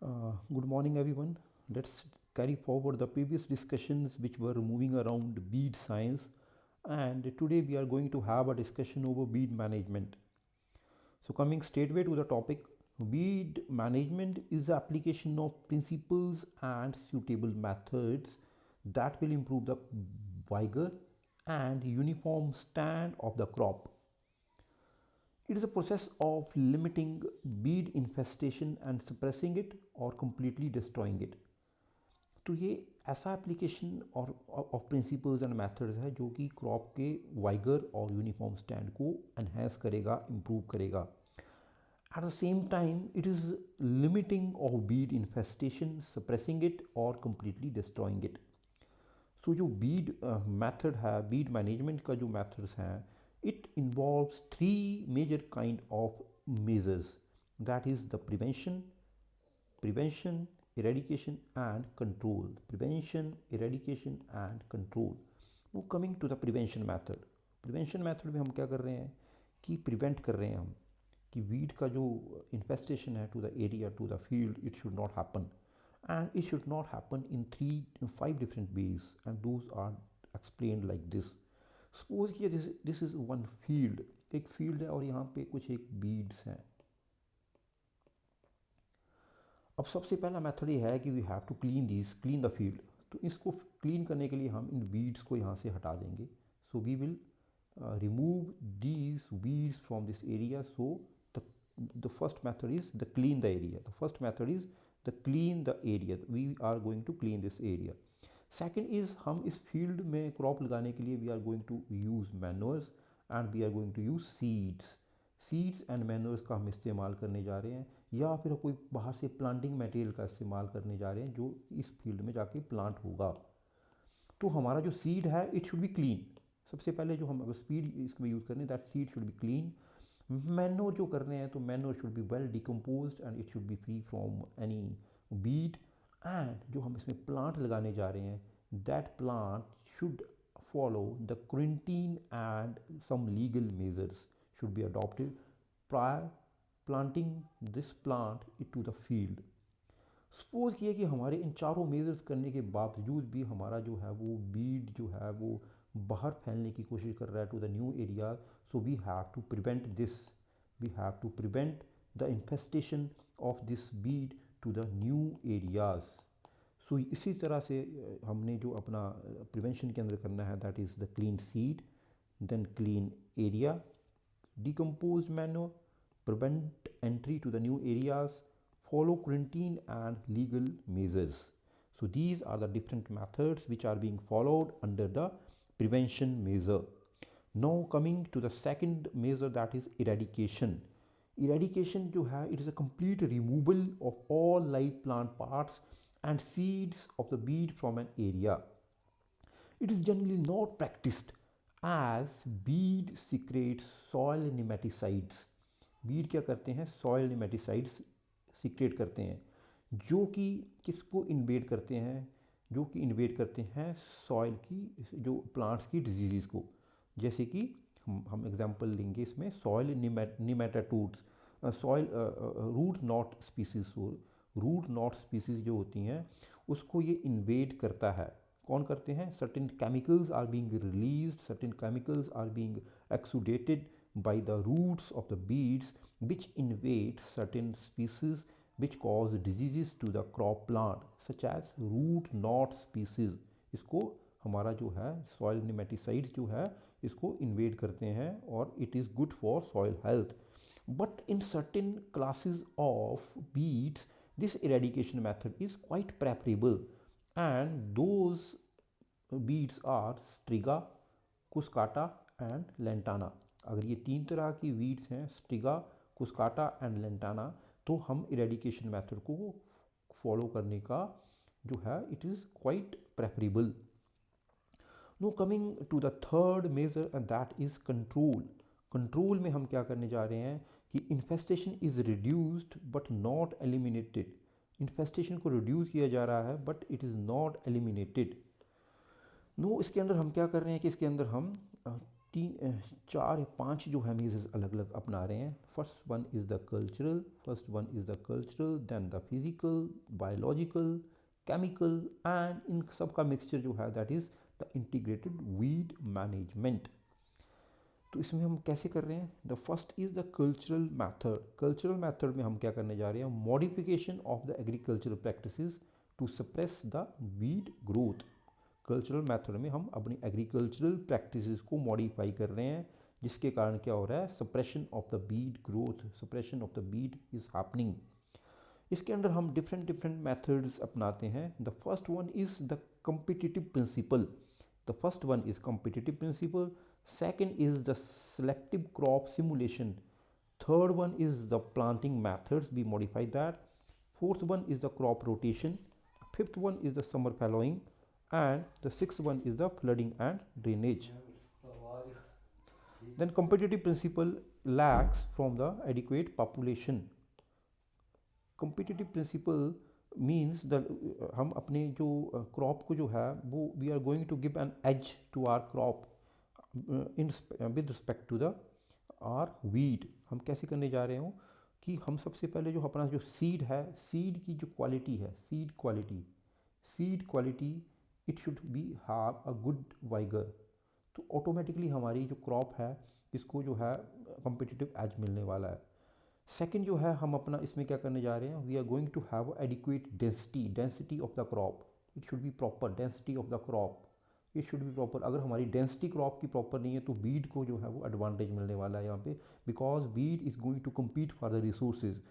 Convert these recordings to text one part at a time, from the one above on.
Good morning, everyone. Let's carry forward the previous discussions which were moving around bead science, and today we are going to have a discussion over bead management. So, coming straightway to the topic, bead management is the application of principles and suitable methods that will improve the vigor and uniform stand of the crop. It is a process of limiting bead infestation and suppressing it or completely destroying it. तो ये ऐसा application और of principles and methods है जो कि crop के vigour और uniform stand को एनहेंस करेगा, इम्प्रूव करेगा. At the same time it is limiting of Beed infestation, suppressing it और कम्प्लीटली डिस्ट्रॉइंग इट. सो जो बीड मेथड है, बीड मैनेजमेंट का जो मेथड्स हैं, it involves three major kind of measures, that is the prevention, eradication and control. Now coming to the prevention method में हम क्या कर रहे हैं कि प्रिवेंट कर रहे हैं हम कि वीड का जो इन्फेस्टेशन है to the area, to the field, it should not happen, and it should not happen in 5 different ways, and those are explained like this. Suppose किया दिस इज़ वन फील्ड, एक field है और यहाँ पे कुछ एक beads हैं. अब सबसे पहला मेथड ये है कि we have to clean the field. तो इसको क्लीन करने के लिए हम इन बीड्स को यहाँ से हटा देंगे. So we will remove these weeds from this area. So the first method is the clean the area. We are going to clean this area. Second is हम इस फील्ड में क्रॉप लगाने के लिए we are going to use manures and we are going to use seeds and manures का हम इस्तेमाल करने जा रहे हैं, या फिर कोई बाहर से प्लांटिंग मटेरियल का इस्तेमाल करने जा रहे हैं जो इस फील्ड में जाके प्लांट होगा. तो हमारा जो सीड है इट शुड बी क्लीन. सबसे पहले जो हम अगर सीड इसमें यूज़ करें, that seed should be clean. Manure जो कर रहे हैं तो manure should be well decomposed and it should B free from any Beed. And जो हम इसमें प्लांट लगाने जा रहे हैं, that plant should follow the quarantine and some legal measures should be adopted prior planting this plant into the field. Suppose किया कि हमारे इन चारों मेजर्स करने के बावजूद भी हमारा जो है वो बीड जो है वो बाहर फैलने की कोशिश कर रहा है to the new area. So we have to prevent the infestation of this weed to the new areas. So इसी तरह से हमने जो अपना प्रिवेंशन के अंदर करना है, that is the clean seed, then clean area, decompose manure, prevent entry to the new areas, follow quarantine and legal measures. So these are the different methods which are being followed under the prevention measure. Now coming to the second measure, that is eradication. Eradication जो है, it is a complete removal of all live plant parts and seeds of the bead from an area. It is generally not practiced as bead secretes soil nematicides. Beed क्या करते हैं, soil नेमेटिसाइड्स secret करते हैं जो कि किसको इन्वेड करते हैं, सॉइल की, जो प्लांट्स की डिजीज़ को. जैसे कि हम एग्जांपल लेंगे इसमें, soil nematodes, soil root knot species जो होती हैं उसको ये इन्वेड करता है. कौन करते हैं, certain chemicals are being released, certain chemicals are being exuded by the roots of the beads which invade certain species which cause diseases to the crop plant such as root knot species. इसको हमारा जो है soil नेमेटिसाइड्स जो है इसको invade करते हैं और it is good for soil health. But in certain classes of weeds this eradication method is quite preferable and those weeds are Striga, Cuscuta and Lantana. अगर ये 3 तरह की वीड्स हैं, स्ट्रिगा, कुस्काटा एंड लेंटाना, तो हम eradication method को follow करने का जो है it is quite preferable. No coming to the third major and that is control में हम क्या करने जा रहे हैं कि infestation is reduced but not eliminated. Infestation को रिड्यूस किया जा रहा है but it is not eliminated. No इसके अंदर हम क्या कर रहे हैं कि इसके अंदर हम चार या पांच जो है मेजर्स अलग अलग अपना रहे हैं। First one is the cultural, then the physical, biological, chemical, and इन सब का मिक्सचर जो है that is the integrated weed management. तो इसमें हम कैसे कर रहे हैं? The first is the cultural method में हम क्या करने जा रहे हैं? Modification of the agricultural practices to suppress the weed growth. Cultural method में हम अपनी एग्रीकल्चरल प्रैक्टिसेस को मॉडिफाई कर रहे हैं, जिसके कारण क्या हो रहा है? Suppression of the weed growth, suppression of the weed is happening. इसके अंदर हम डिफरेंट मेथड्स अपनाते हैं। The first one is the competitive principle. Second is the selective crop simulation. Third one is the planting methods, we modify that. Fourth one is the crop rotation. Fifth one is the summer fallowing, and the sixth one is the flooding and drainage. Then competitive principle lacks from the adequate population. Competitive principle means the हम अपने जो crop को जो है वो we are going to give an edge to our crop with respect to the our weed. हम कैसे करने जा रहे हो कि हम सबसे पहले जो अपना जो सीड है, सीड की जो क्वालिटी है, seed quality it should B have a good vigour. तो ऑटोमेटिकली हमारी जो क्रॉप है इसको जो है कम्पिटिटिव एज मिलने वाला है। सेकंड जो है हम अपना इसमें क्या करने जा रहे हैं? We are going to have adequate density of the crop. It should be proper density of the crop, it should be proper. अगर हमारी डेंसिटी क्रॉप की प्रॉपर नहीं है तो बीड को जो है वो एडवांटेज मिलने वाला है यहाँ पे, because weed is going to compete for the resources.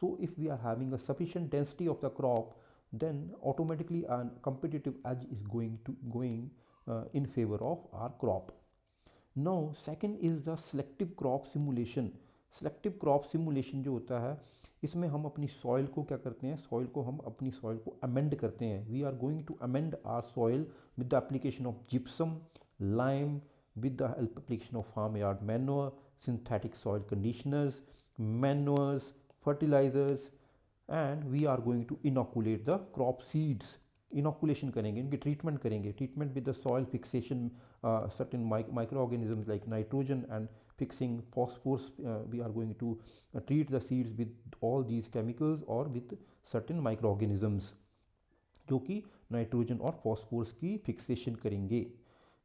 So if we are having a sufficient density of the crop, then automatically a competitive edge is going in favor of our crop. Now second is the selective crop simulation. Selective crop simulation जो होता है इसमें हम अपनी soil को क्या करते हैं? अपनी सॉइल को अमेंड करते हैं। We are going to amend our soil with the application of gypsum, lime, with the application of farmyard manure, synthetic soil conditioners, manures, fertilizers, and we are going to inoculate the crop seeds. Inoculation करेंगे, इनकी treatment करेंगे, treatment with the soil fixation, certain microorganisms like nitrogen and fixing phosphorus. We are going to treat the seeds with all these chemicals or with certain microorganisms जो कि nitrogen और phosphorus की fixation करेंगे,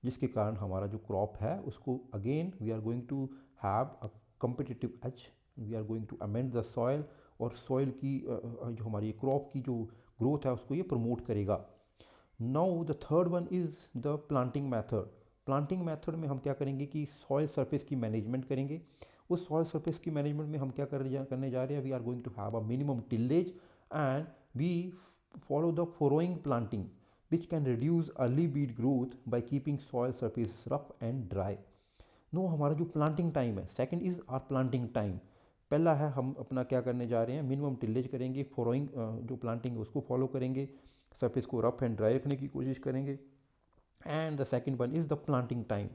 जिसके कारण हमारा जो क्रॉप है उसको again we are going to have a competitive edge. We are going to amend the soil, और सॉइल की जो हमारी क्रॉप की जो ग्रोथ है उसको ये प्रमोट करेगा। Now the third one is the planting method. Planting method में हम क्या करेंगे कि सॉइल सरफेस की मैनेजमेंट करेंगे। उस सॉइल सरफेस की मैनेजमेंट में हम क्या करने जा रहे हैं? We are going to have a minimum tillage and we follow the furrowing planting which can reduce early beet growth by keeping soil surface rough and dry. Now हमारा जो प्लांटिंग टाइम है, second is our planting time. पहला है हम अपना क्या करने जा रहे हैं? मिनिमम टिलेज करेंगे, फॉलोइंग जो प्लांटिंग है उसको फॉलो करेंगे, सरफेस को रफ एंड ड्राई रखने की कोशिश करेंगे। And the second one is the planting time.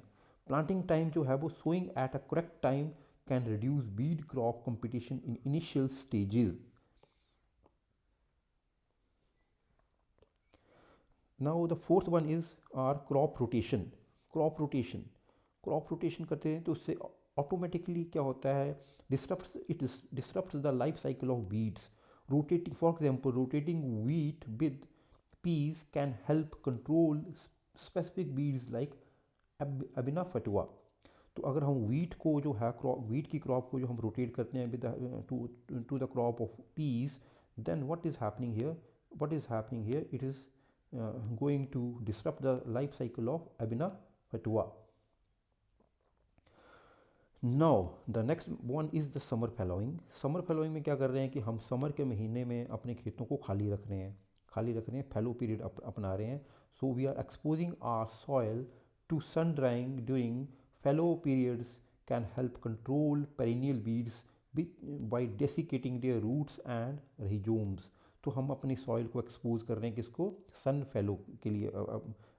Planting time जो है वो sowing at a correct time can reduce weed crop competition in initial stages. Now the fourth one is our crop rotation. Crop rotation करते हैं तो उससे automatically क्या होता है? Disturbs the life cycle of weeds. Rotating, for example, rotating wheat with peas can help control specific weeds like avena fatua. तो अगर हम वीट को जो है वीट की क्रॉप को जो हम रोटेट करते हैं with to the crop of peas, then what is happening here? It is going to disrupt the life cycle of Abina fatua. Now the next one is the summer fallowing. Summer fallowing में क्या कर रहे हैं कि हम summer के महीने में अपने खेतों को खाली रख रहे हैं, फैलो पीरियड अपना रहे हैं। So we are exposing our soil to sun drying during fallow periods can help control perennial weeds by desiccating their roots and rhizomes. तो हम अपनी सॉइल को एक्सपोज कर रहे हैं, किसको? सन फैलो के लिए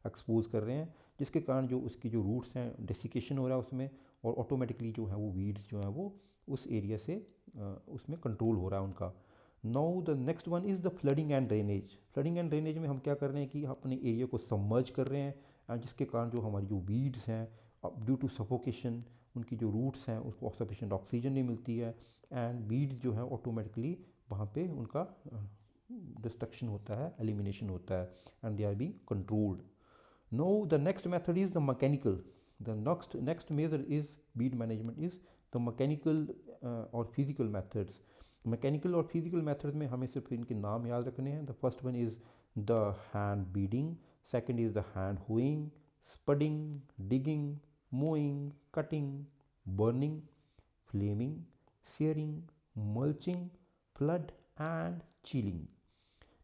एक्सपोज कर रहे हैं, जिसके कारण जो उसकी जो रूट्स हैं डेसिकेशन हो रहा है उसमें, और ऑटोमेटिकली जो है वो वीड्स जो हैं वो उस एरिया से उसमें कंट्रोल हो रहा है उनका। Now the next one is the flooding and drainage. Flooding and drainage में हम क्या कर रहे हैं कि अपने एरिया को सबमर्ज कर रहे हैं, जिसके कारण जो हमारी जो वीड्स हैं ड्यू टू सफोकेशन उनकी जो रूट्स हैं उसको सफिशेंट ऑक्सीजन नहीं मिलती है, एंड बीड्स जो है ऑटोमेटिकली वहाँ पे उनका डिस्ट्रक्शन होता है, एलिमिनेशन होता है, and they are being controlled. Now the next method is the mechanical. The next measure is bead management is the mechanical or physical methods. Mechanical और physical methods में हमें सिर्फ इनके नाम याद रखने हैं. The first one is the hand beading. Second is the hand hoeing, spudding, digging, mowing, cutting, burning, flaming, searing, mulching, flood and chilling.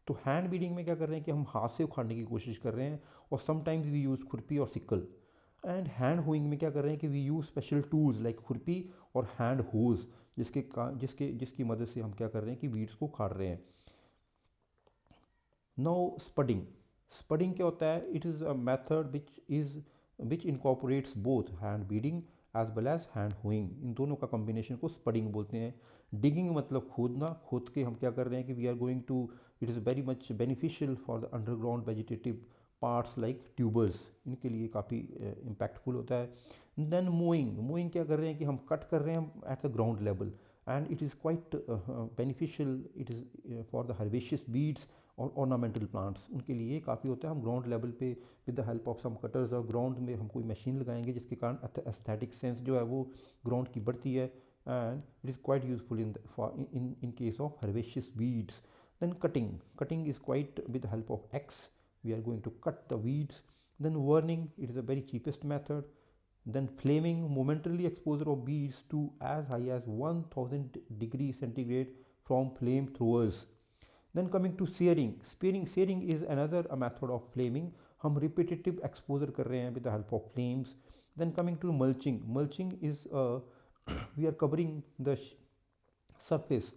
तो हैंड बीडिंग में क्या कर रहे हैं कि हम हाथ से उखाड़ने की कोशिश कर रहे हैं, और समटाइम्स वी यूज़ खुरपी और सिक्कल. एंड हैंड होइंग में क्या कर रहे हैं कि we use special tools like खुरपी और हैंड होज, जिसकी मदद से हम क्या कर रहे हैं कि वीड्स को उखाड़ रहे हैं. नाउ स्पडिंग. स्पडिंग क्या होता है? It is a method which incorporates both hand weeding as well as hand hoeing. इन दोनों का कॉम्बिनेशन को स्पडिंग बोलते हैं. डिगिंग मतलब खोदना. खोद के हम क्या कर रहे हैं कि we are going to, it is very much beneficial for the underground vegetative parts like tubers. इनके लिए काफ़ी इम्पैक्टफुल होता है. Then moving. मोइंग क्या कर रहे हैं कि हम कट कर रहे हैं at the ground level, and it is quite beneficial. It is for the herbaceous weeds और ऑर्नामेंटल प्लांट्स. उनके लिए काफ़ी होता है. हम ग्राउंड लेवल पे with the help of some cutters और ग्राउंड में हम कोई मशीन लगाएंगे जिसके कारण एस्थेटिक सेंस जो है वो ग्राउंड की बढ़ती है, and it is quite useful in case of herbaceous beads. Then cutting is quite with the help of axe. We are going to cut the weeds. Then burning, it is the very cheapest method. Then flaming, momentarily exposure of beads to as high as 1000 degrees centigrade from flame throwers. Then coming to searing. Searing is another a method of flaming. हम repetitive exposure कर रहे हैं with the help of flames. Then coming to mulching. Mulching is we are covering the surface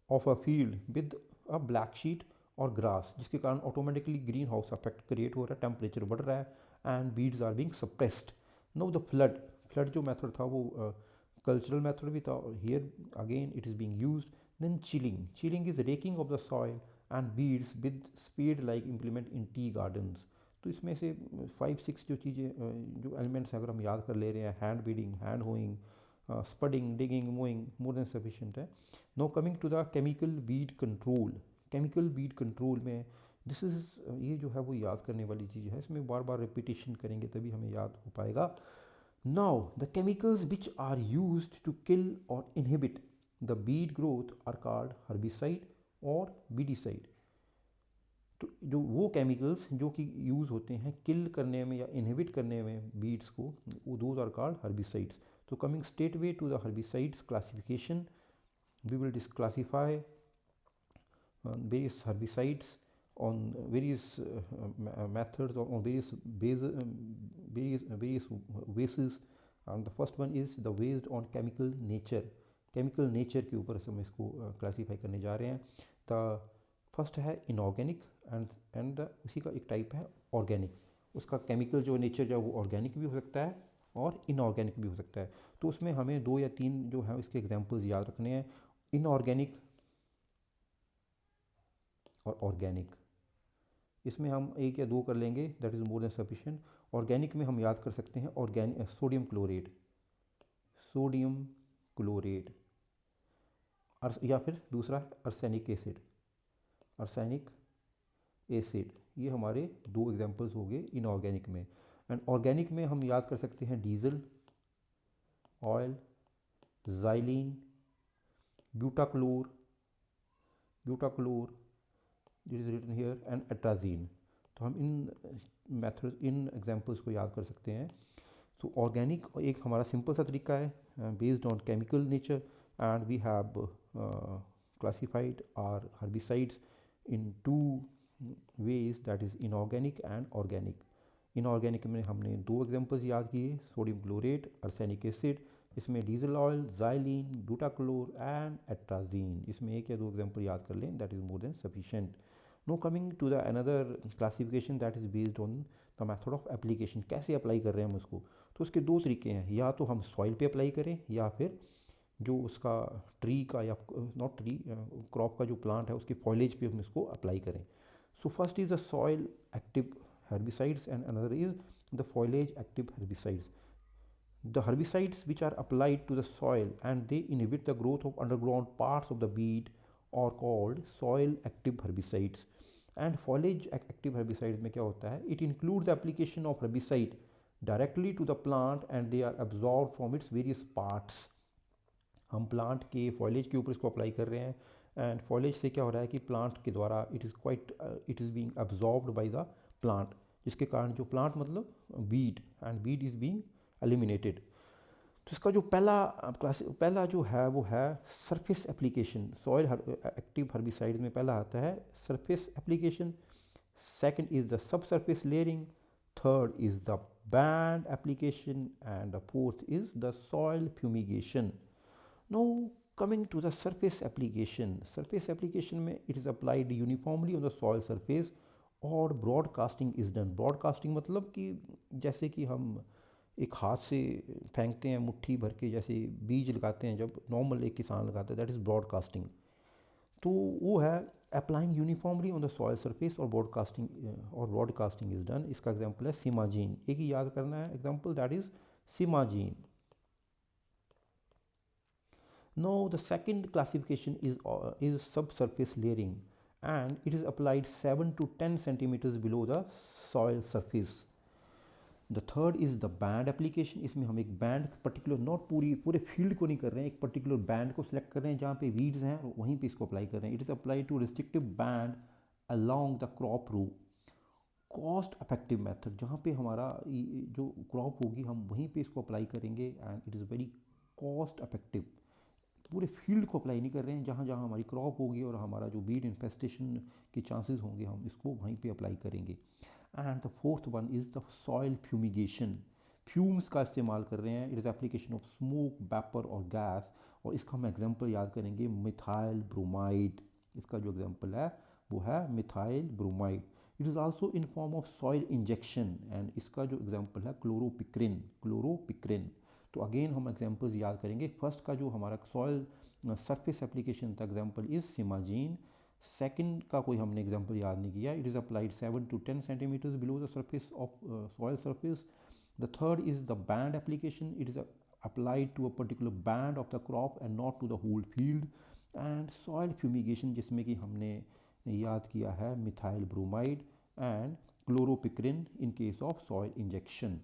of a field with a black sheet और grass, जिसके कारण automatically greenhouse effect create हो रहा है, temperature बढ़ रहा है, and weeds are being suppressed. Now the flood जो मेथड था वो कल्चरल मेथड भी था, here again it is being used. Then chilling is raking of the soil and weeds with speed like implement in tea gardens. तो इसमें से 5-6 जो चीज़ें जो एलिमेंट्स अगर हम याद कर ले रहे हैं, hand weeding, hand hoeing, spudding, digging, mowing, more than sufficient है. Now coming to the chemical weed control. Chemical weed control में दिस इज़, ये जो है वो याद करने वाली चीज़ है. इसमें बार बार रिपीटेशन करेंगे तभी हमें याद हो पाएगा. Now the chemicals which are used to kill or inhibit the weed growth are called herbicide or weedicide. तो जो वो केमिकल्स जो कि यूज़ होते हैं किल करने में या इनहिबिट करने में बीड्स को, वो those are called herbicides. So coming straightway to the herbicides classification, we will classify various herbicides on various methods or on various bases. And the first one is the based on chemical nature. Chemical nature के ऊपर हम इसको classify करने जा रहे हैं. The first है inorganic and उसी का एक टाइप है organic. उसका chemical जो nature जो है वो organic भी हो सकता है और इनऑर्गेनिक भी हो सकता है. तो उसमें हमें 2 या 3 जो है इसके एग्जांपल्स याद रखने हैं. इनऑर्गेनिक और ऑर्गेनिक, इसमें हम 1 या 2 कर लेंगे, that is more than sufficient. Organic में हम याद कर सकते हैं सोडियम क्लोरेट, या फिर दूसरा आर्सेनिक एसिड. ये हमारे 2 एग्जांपल्स हो गए इनऑर्गेनिक में. एंड ऑर्गेनिक में हम याद कर सकते हैं diesel, oil, xylene, butachlor this is written here, and atrazine. तो हम इन एग्जांपल्स को याद कर सकते हैं. सो ऑर्गेनिक एक हमारा सिंपल सा तरीका है based on chemical nature, and we have classified our herbicides in 2 ways, that is inorganic and organic. Inorganic में हमने 2 एग्जांपल्स याद किए, सोडियम क्लोरेट, आर्सेनिक एसिड. इसमें diesel oil, xylene, butachlor and atrazine. इसमें 1 या 2 एग्जांपल याद कर लें, that is more than sufficient. Now coming to the another classification that is based on the method of application. कैसे apply कर रहे हैं हम उसको? तो उसके 2 तरीके हैं, या तो हम सॉइल पे अप्लाई करें या फिर जो उसका ट्री का या नॉट ट्री क्रॉप का जो प्लांट है उसके फॉइलेज पे हम इसको अप्लाई करें. So first is the soil active herbicides and another is the foliage active herbicides. The herbicides which are applied to the soil and they inhibit the growth of underground parts of the weed are called soil active herbicides. And foliage active herbicides में क्या होता है? It includes the application of herbicide directly to the plant and they are absorbed from its various parts. हम plant के फॉलेज के ऊपर इसको apply कर रहे हैं एंड फॉलेज से क्या हो रहा है कि प्लांट के द्वारा it is being absorbed by the plant, जिसके कारण जो प्लांट मतलब weed and weed is being eliminated. तो इसका जो पहला जो है वो है surface application. Soil active herbicide में पहला आता है surface application, second is the sub surface layering, third is the band application and the fourth is the soil fumigation. Now coming to the surface application. Surface application में it is applied uniformly on the soil surface और broadcasting is done. Broadcasting मतलब कि जैसे कि हम एक हाथ से फेंकते हैं मुट्ठी भर के, जैसे बीज लगाते हैं जब नॉर्मल एक किसान लगाता है, दैट इज़ ब्रॉडकास्टिंग. तो वो है applying uniformly on the soil surface और ब्रॉडकास्टिंग इज डन. इसका एग्जांपल है सिमाजीन. एक ही याद करना है example, that is सिमाजीन. Now the second classification is subsurface layering and it is applied 7 to 10 centimeters below the soil surface. The third is the band application. इसमें हम एक बैंड पर्टिकुलर, नॉट पूरे फील्ड को नहीं कर रहे हैं, एक पर्टिकुलर बैंड को सिलेक्ट कर रहे हैं जहाँ पे वीड्स हैं और वहीं पे इसको अप्लाई कर रहे हैं. It is apply to restrictive band along the crop row. Cost effective method, जहाँ पे हमारा जो क्रॉप होगी हम वहीं पे इसको अप्लाई करेंगे and it is very cost effective. पूरे फील्ड को अप्लाई नहीं कर रहे हैं, जहाँ जहाँ हमारी क्रॉप होगी और हमारा जो वीड इन्फेस्टेशन के चांसेस होंगे हम इसको वहीं पे अप्लाई करेंगे. And the fourth one is the soil fumigation. Fumes का इस्तेमाल कर रहे हैं. It is application of smoke, vapour और गैस. और इसका हम एग्जांपल याद करेंगे मिथाइल ब्रोमाइड. इसका जो एग्जांपल है वो है methyl bromide. It is also in form of soil injection and इसका जो एग्जांपल है क्लोरोपिक्रिन. तो अगेन हम एग्जांपल्स याद करेंगे. फर्स्ट का जो हमारा सॉइल सरफेस एप्लीकेशन था एग्जांपल इज़ सिमाजीन. सेकंड का कोई हमने एग्जांपल याद नहीं किया. It is applied 7 to 10 centimetres below the surface of soil surface. The third is the band application. It is applied to a particular band of the crop and not to the whole field. And soil fumigation जिसमें कि हमने याद किया है methyl bromide and chloropicrin in case of soil injection.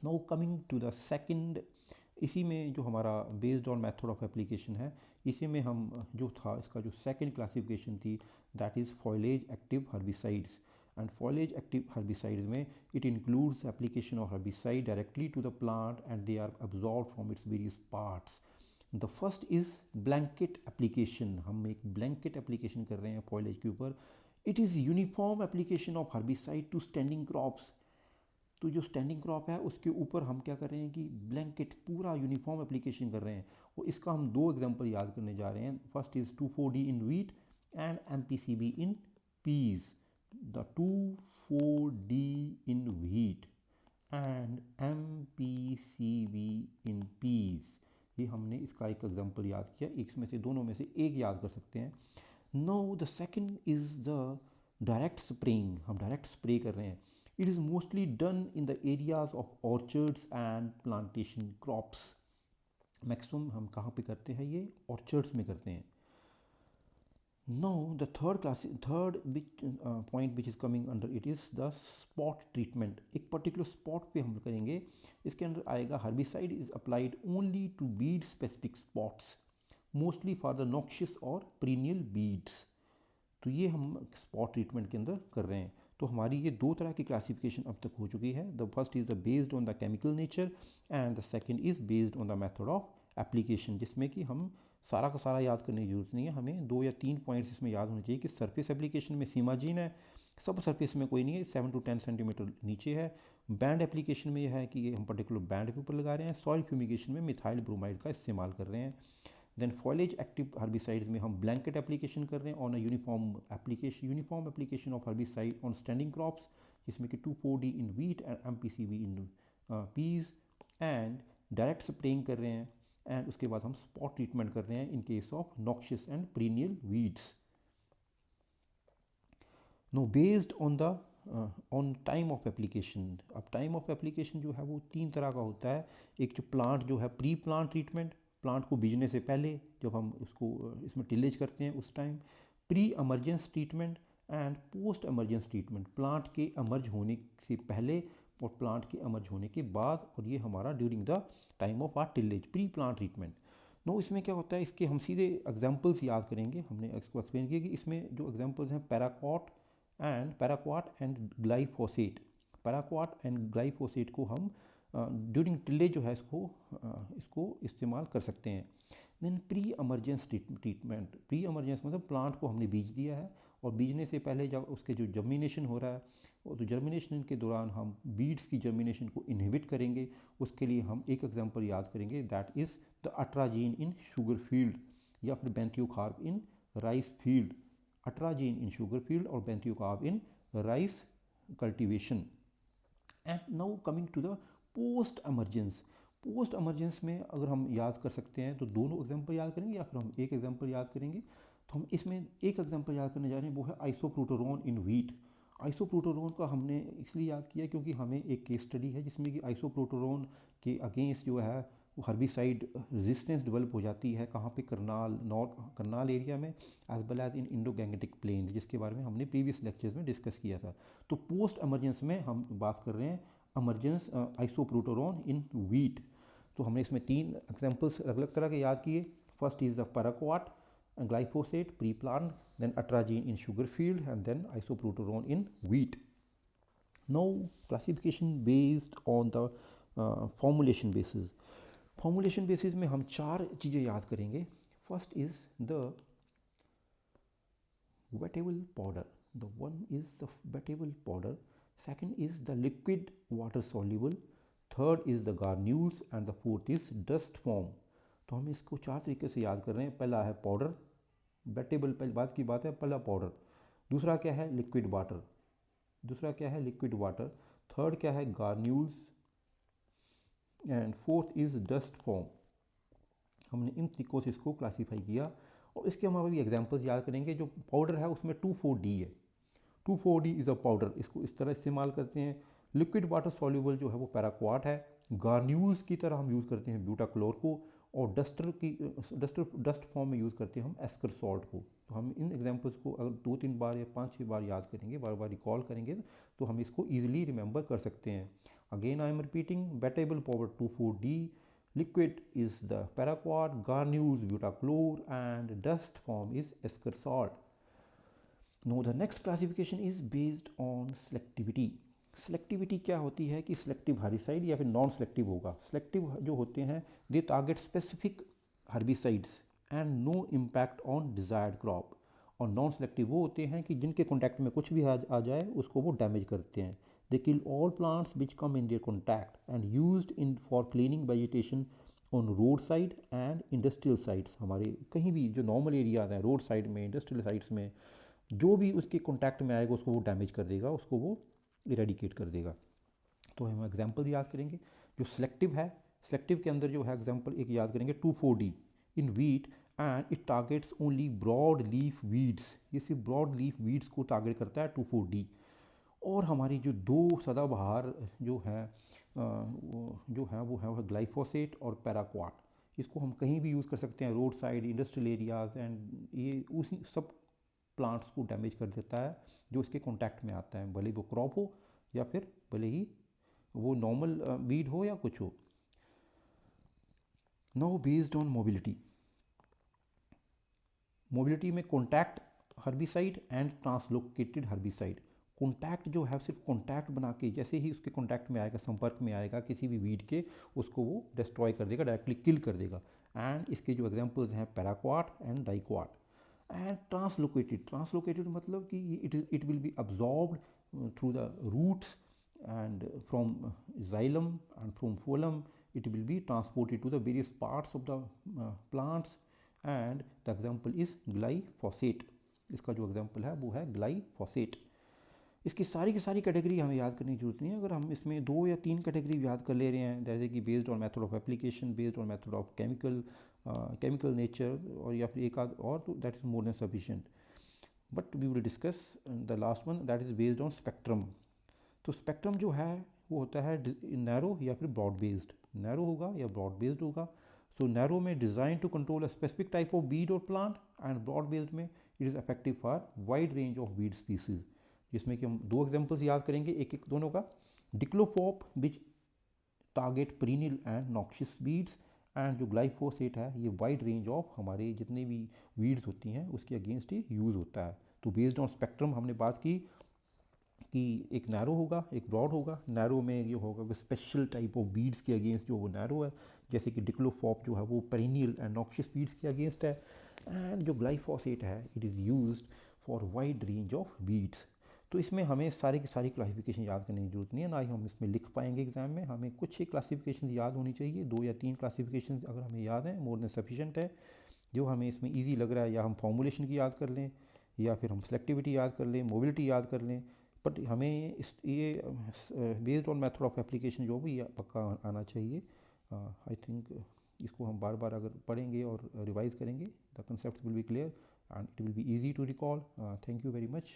Now coming to the second, इसी में जो हमारा based on method of application है, इसी में हम जो था इसका जो सेकंड क्लासिफिकेशन थी that is foliage active herbicides. And foliage active herbicides में it includes application of herbicide directly to the plant and they are absorb from its various parts. The first is blanket application. हम एक blanket application कर रहे हैं foliage के ऊपर. It is uniform application of herbicide to standing crops. तो जो standing crop है उसके ऊपर हम क्या कर रहे हैं कि ब्लैंकेट पूरा यूनिफॉर्म एप्लीकेशन कर रहे हैं. और इसका हम दो एग्जांपल याद करने जा रहे हैं. First is 2,4-D in wheat and MPCB in peas. The 2,4-D in wheat and MPCB in peas, ये हमने इसका एक एग्जांपल याद किया. इसमें से दोनों में से एक याद कर सकते हैं. Now the second is the direct spraying. हम डायरेक्ट स्प्रे कर रहे हैं. It is mostly done in the areas of orchards and plantation crops. Maximum हम कहाँ पे करते हैं, ये ऑर्चर्ड्स में करते हैं. Now the third point which is coming under it is the spot treatment. एक particular spot पे हम करेंगे. इसके अंदर आएगा herbicide is applied only to weed specific spots, mostly for the noxious or perennial weeds. तो ये हम स्पॉट ट्रीटमेंट के अंदर कर रहे हैं. तो हमारी ये दो तरह की क्लासिफिकेशन अब तक हो चुकी है. The first is the based on the chemical nature and the second is based on the method of application, जिसमें कि हम सारा का सारा याद करने की जरूरत नहीं है. हमें 2 या 3 पॉइंट्स इसमें याद होने चाहिए कि सरफेस एप्लीकेशन में सिमाजीन है, सब सरफेस में कोई नहीं है, 7 to 10 सेंटीमीटर नीचे है. बैंड एप्लीकेशन में यह है कि ये हम पर्टिकुलर बैंड के ऊपर लगा रहे हैं. सॉइल फ्यूमिगेशन में मिथाइल ब्रोमाइड का इस्तेमाल कर रहे हैं. देन फॉलेज एक्टिव हर्बिसाइड्स में हम ब्लैंकेट एप्लीकेशन कर रहे हैं on a uniform application of herbicide on standing crops, जिसमें कि 2,4-D in wheat and MPCB in peas. And direct spraying कर रहे हैं एंड उसके बाद हम स्पॉट ट्रीटमेंट कर रहे हैं इन case of noxious and perennial weeds. Now based on the on time of application. अब टाइम ऑफ एप्लीकेशन जो है वो 3 तरह का होता है। एक जो प्लांट जो है प्री प्लांट ट्रीटमेंट, प्लांट को बीजने से पहले जब हम उसको इसमें टिलेज करते हैं उस time, pre emergence treatment and post emergence treatment, plant के एमर्ज होने से पहले और प्लांट के एमर्ज होने के बाद, और ये हमारा during the time of our tillage, pre plant treatment. Now, इसमें क्या होता है, इसके हम सीधे एग्जांपल्स याद करेंगे। हमने इसको एक्सप्लेन किया कि इसमें जो एग्जांपल्स हैं paraquat and glyphosate. Paraquat and glyphosate को हम ड्यूरिंग टिलेज जो है इसको इस्तेमाल कर सकते हैं। Then pre emergence treatment, pre emergence मतलब प्लांट को हमने बीज दिया है और बीजने से पहले जब उसके जो जर्मिनेशन हो रहा है, और तो जर्मिनेशन के दौरान हम बीड्स की जर्मिनेशन को इनहिबिट करेंगे। उसके लिए हम एक एग्जांपल याद करेंगे, that is the atrazine in sugar field या फिर benthiocarb in rice field. Atrazine in sugar field और benthiocarb in rice cultivation. And now coming to the post emergence. Post emergence में अगर हम याद कर सकते हैं तो दोनों एग्जांपल याद करेंगे या फिर हम एक एग्जांपल याद करेंगे। तो हम इसमें एक एग्जांपल याद करने जा रहे हैं, वो है आइसोप्रोटोरॉन इन व्हीट। आइसोप्रोटोरॉन का हमने इसलिए याद किया क्योंकि हमें एक केस स्टडी है जिसमें कि आइसोप्रोटोरॉन के अगेंस्ट जो है वो हर्बिसाइड रेजिस्टेंस डेवलप हो जाती है। कहाँ पे? करनाल एरिया में, as well as in Indo Gangetic plain, जिसके बारे में हमने प्रीवियस लेक्चर्स में डिस्कस किया था। तो पोस्ट एमरजेंस में हम बात कर रहे हैं एमरजेंस आइसोप्रोटोरॉन इन व्हीट। तो हमने इसमें 3 एग्जांपल्स अलग अलग तरह के याद किए। First is the paraquat glyphosate pre-plant, then atrazine in sugar field, and then isoproteron in wheat. Now classification based on the formulation basis. Formulation basis में हम 4 चीज़ें याद करेंगे। First is the wettable powder, the one is the wettable powder, second is the liquid water soluble, third is the granules and the fourth is dust form. तो हम इसको 4 तरीके से याद कर रहे हैं। पहला है पाउडर, वेटेबल, पहली बात की बात है, पहला पाउडर। दूसरा क्या है? Liquid water. थर्ड क्या है? Granules. And fourth is dust form. हमने इन तरीकों से इसको क्लासीफाई किया और इसके हम अभी एग्जांपल्स याद करेंगे। जो पाउडर है उसमें 2,4-D है। 2,4-D इज़ अ पाउडर, इसको इस तरह इस्तेमाल करते हैं। लिक्विड वाटर सॉल्युबल जो है वो पैराक्वाट है। गार्न्यूल्स की तरह हम यूज़ करते हैं ब्यूटाक्लोर को, और डस्ट फॉर्म में यूज़ करते हैं हम एस्कर सॉल्ट को। तो हम इन एग्जांपल्स को अगर 2-3 बार या 5-6 बार याद करेंगे, बार बार रिकॉल करेंगे, तो हम इसको ईजिली रिमेंबर कर सकते हैं। Again I am repeating, wettable powder 2,4-D, liquid is the paraquat, granules butachlor, and dust form is esker salt. Now the next classification is based on selectivity. Selectivity क्या होती है कि सिलेक्टिव हर्बिसाइड या फिर non selective होगा। Selective जो होते हैं they target specific herbicides and no impact on desired crop, और नॉन सेलेक्टिव वो होते हैं कि जिनके कॉन्टैक्ट में कुछ भी आ जाए उसको वो डैमेज करते हैं। They kill all plants which come in their contact and used in for cleaning vegetation on road side and industrial sites. हमारे कहीं भी जो नॉर्मल एरियाज हैं रोड साइड में, इंडस्ट्रियल साइट्स में, जो भी उसके कॉन्टैक्ट में आएगा उसको वो डैमेज कर देगा, उसको वो इरेडिकेट कर देगा। तो हम एग्जांपल याद करेंगे। जो सिलेक्टिव है, सिलेक्टिव के अंदर जो है एग्जांपल एक याद करेंगे 2,4-D in wheat and it targets only broad leaf weeds. ये सिर्फ ब्रॉड लीफ वीड्स को टारगेट करता है 2,4-D। और हमारी जो 2 सदाबहार जो है वो है ग्लाइफोसेट और पैराक्वाट। इसको हम कहीं भी यूज़ कर सकते हैं, road side, industrial areas, and ये उसी सब प्लांट्स को डैमेज कर देता है जो इसके कांटेक्ट में आता है, भले वो क्रॉप हो या फिर भले ही वो नॉर्मल वीड हो या कुछ हो। नाउ बेस्ड ऑन मोबिलिटी में contact herbicide and translocated herbicide. Contact जो है सिर्फ कॉन्टैक्ट बना के, जैसे ही उसके कॉन्टैक्ट में आएगा, संपर्क में आएगा किसी भी वीड के, उसको वो डिस्ट्रॉय कर देगा, डायरेक्टली किल कर देगा। एंड इसके जो एग्जांपल्स हैं paraquat and diquat. And translocated मतलब कि it will be absorbed through the roots and from xylem and from phloem it will be transported to the various parts of the plants, and the example is glyphosate. इसका जो example है वो है glyphosate. इसकी सारी की सारी category हमें याद करने की जरूरत नहीं है। अगर हम इसमें 2 या 3 कैटेगरी याद कर ले रहे हैं, जैसे कि based on method of application, based on method of chemical nature, और या फिर एक आध और, तो that is more than sufficient. But we will discuss the last one that is based on spectrum. तो स्पेक्ट्रम जो है वो होता है नैरो या फिर ब्रॉड बेस्ड, नैरो होगा या ब्रॉड बेस्ड होगा। सो नैरो में design to control a specific type of weed और प्लांट, एंड ब्रॉड बेस्ड में it is effective for wide range of weed species. जिसमें कि हम दो एग्जांपल्स याद करेंगे एक एक दोनों का। Diclofop which target perennial and noxious weeds, and जो ग्लाइफोसेट है ये वाइड रेंज ऑफ हमारे जितने भी वीड्स होती हैं उसके अगेंस्ट ये यूज़ होता है। तो बेस्ड ऑन स्पेक्ट्रम हमने बात की कि एक नैरो होगा एक ब्रॉड होगा। नैरो में ये होगा कि स्पेशल टाइप ऑफ वीड्स के अगेंस्ट जो वो नैरो है, जैसे कि डिक्लोफॉप जो है वो पेरिनियल एंड नॉक्शियस वीड्स के अगेंस्ट है। एंड जो ग्लाइफोसेट है it is used for wide range of weeds. तो इसमें हमें सारी की सारी क्लासिफिकेशन याद करने की जरूरत नहीं है, ना ही हम इसमें लिख पाएंगे एग्जाम में। हमें कुछ ही क्लासिफिकेशन याद होनी चाहिए, 2 या 3 क्लासिफिकेशन अगर हमें याद है मोर देन सफिशेंट है। जो हमें इसमें ईजी लग रहा है या हम फॉर्मुलेशन की याद कर लें या फिर हम सेलेक्टिविटी याद कर लें, मोबिलिटी याद कर लें। बट हमें इस ये based on method of application जो भी पक्का आना चाहिए। आई थिंक इसको हम बार बार अगर पढ़ेंगे और रिवाइज करेंगे the concept will be clear and it will be easy to recall. Thank you very much.